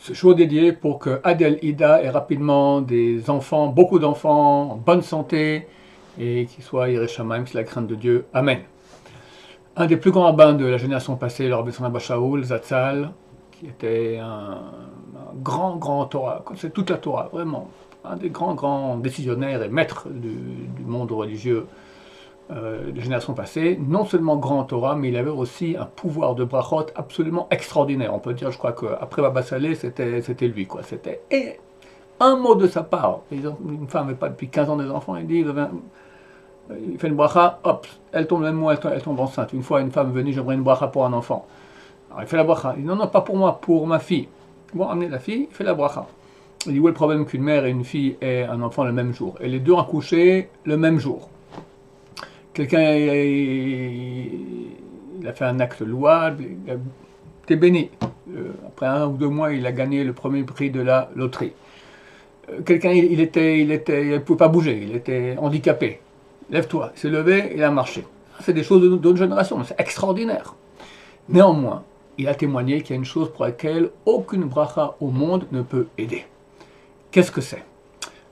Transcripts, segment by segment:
Ce jour dédié pour que Adel Ida ait rapidement des enfants, beaucoup d'enfants, en bonne santé, et qu'ils soient Yirei Shamayim, c'est la crainte de Dieu. Amen. Un des plus grands rabbins de la génération passée, le Rabbi Abba Shaul Zatzal, qui était un grand Torah, c'est toute la Torah, vraiment, un des grands décisionnaires et maîtres du monde religieux de génération passée, non seulement grand Torah, mais il avait aussi un pouvoir de brachot absolument extraordinaire. On peut dire, je crois qu'après Baba Saleh, c'était lui, quoi. C'était un mot de sa part. Une femme n'avait pas depuis 15 ans des enfants, il fait une bracha, hop, elle tombe le même mois, elle tombe enceinte. Une fois, une femme est venue, j'aimerais une bracha pour un enfant. Alors il fait la bracha. Il dit non, pas pour moi, pour ma fille. Bon, amenez la fille, il fait la bracha. Il dit où est le problème qu'une mère et une fille aient un enfant le même jour? Et les deux ont accouché le même jour. Quelqu'un il a fait un acte louable, il a été béni. Après 1 ou 2 mois, il a gagné le premier prix de la loterie. Quelqu'un, il ne pouvait pas bouger, il était handicapé. Lève-toi, il s'est levé, il a marché. C'est des choses d'autres générations, c'est extraordinaire. Néanmoins, il a témoigné qu'il y a une chose pour laquelle aucune bracha au monde ne peut aider. Qu'est-ce que c'est?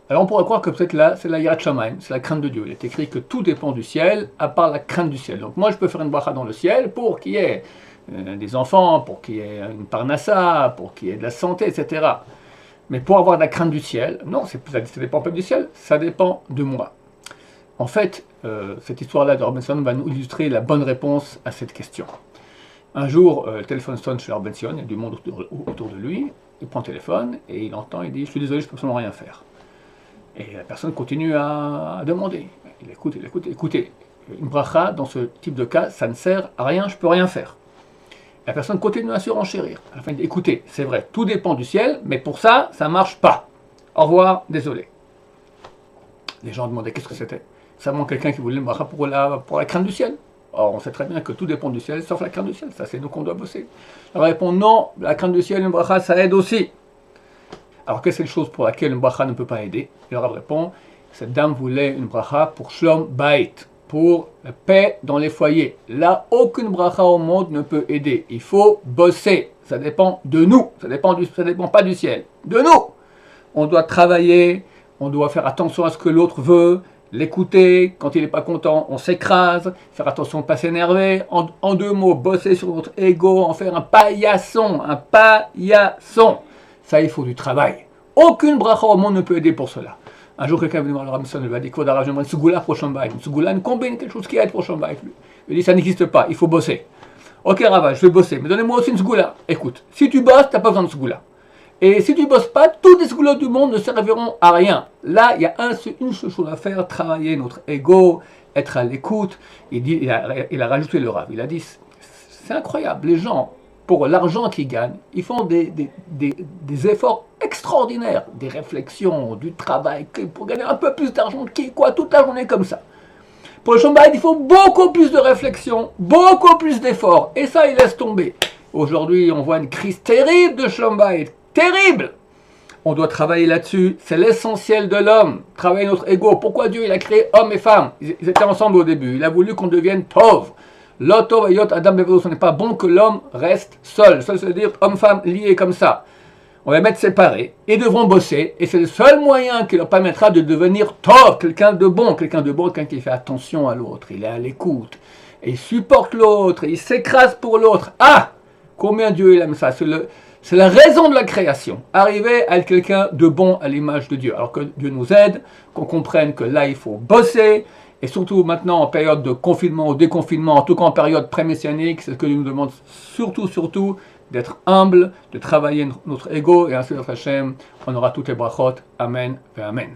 Alors on pourrait croire que peut-être là, c'est la Yirat Shamayim, c'est la crainte de Dieu. Il est écrit que tout dépend du ciel, à part la crainte du ciel. Donc moi je peux faire une bracha dans le ciel pour qu'il y ait des enfants, pour qu'il y ait une parnassa, pour qu'il y ait de la santé, etc. Mais pour avoir la crainte du ciel, non, ça ne dépend pas du ciel, ça dépend de moi. En fait, cette histoire-là de Robinson va nous illustrer la bonne réponse à cette question. Un jour, le téléphone sonne chez Robinson, il y a du monde autour de lui, il prend le téléphone et il entend, il dit « Je suis désolé, je ne peux absolument rien faire ». Et la personne continue à demander. Il écoute. Écoutez, une bracha, dans ce type de cas, ça ne sert à rien, je ne peux rien faire. La personne continue à surenchérir. À la fin, il dit, écoutez, c'est vrai, tout dépend du ciel, mais pour ça, ça ne marche pas. Au revoir, désolé. Les gens demandaient qu'est-ce que c'était. Ça manque quelqu'un qui voulait une bracha pour la crainte du ciel. Or, on sait très bien que tout dépend du ciel, sauf la crainte du ciel. Ça, c'est nous qu'on doit bosser. Elle répond, non, la crainte du ciel, une bracha, ça aide aussi. Alors, quelle est la chose pour laquelle une bracha ne peut pas aider? Le Rav répond, cette dame voulait une bracha pour Shlom Bait, pour la paix dans les foyers. Là, aucune bracha au monde ne peut aider. Il faut bosser. Ça dépend de nous. Ça dépend pas du ciel. De nous. On doit travailler, on doit faire attention à ce que l'autre veut, l'écouter. Quand il n'est pas content, on s'écrase. Faire attention de ne pas s'énerver. En 2 mots, bosser sur notre ego, en faire un paillasson. Un paillasson. Ça, il faut du travail. Aucune bracha au monde ne peut aider pour cela. Un jour, quelqu'un est venu voir le Ramson, il lui a dit, j'aimerais une sougoula pour Shombaï. Une sougoula, une combine, quelque chose qui aide pour Shombaï. Il dit, ça n'existe pas, il faut bosser. Ok, Rava, je vais bosser, mais donnez-moi aussi une sougoula. Écoute, si tu bosses, tu n'as pas besoin de sougoula. Et si tu bosses pas, tous les sougoulas du monde ne serviront à rien. Là, il y a une seule chose à faire, travailler notre ego, être à l'écoute. Il a rajouté le Rav. Il a dit, c'est incroyable, les gens, pour l'argent qu'ils gagnent, ils font des efforts extraordinaires, des réflexions, du travail, pour gagner un peu plus d'argent, toute la journée comme ça. Pour le Shombaïd, il faut beaucoup plus de réflexion, beaucoup plus d'efforts, et ça, il laisse tomber. Aujourd'hui, on voit une crise terrible de Shombaïd, terrible. On doit travailler là-dessus, c'est l'essentiel de l'homme, travailler notre ego. Pourquoi Dieu il a créé hommes et femmes? Ils étaient ensemble au début, il a voulu qu'on devienne pauvres. L'auto et yot Adam Bevedo, ce n'est pas bon que l'homme reste seul. Seul, c'est-à-dire homme-femme liés comme ça. On va les mettre séparés et devront bosser. Et c'est le seul moyen qui leur permettra de devenir tov, quelqu'un de bon, quelqu'un qui fait attention à l'autre. Il est à l'écoute. Et il supporte l'autre. Et il s'écrase pour l'autre. Ah! Combien Dieu il aime ça. C'est la raison de la création. Arriver à être quelqu'un de bon à l'image de Dieu. Alors que Dieu nous aide, qu'on comprenne que là, il faut bosser. Et surtout maintenant en période de confinement ou déconfinement, en tout cas en période pré-messianique, c'est ce que Dieu nous demande surtout, d'être humble, de travailler notre ego, et ainsi notre Hachem, on aura toutes les brachot. Amen et Amen.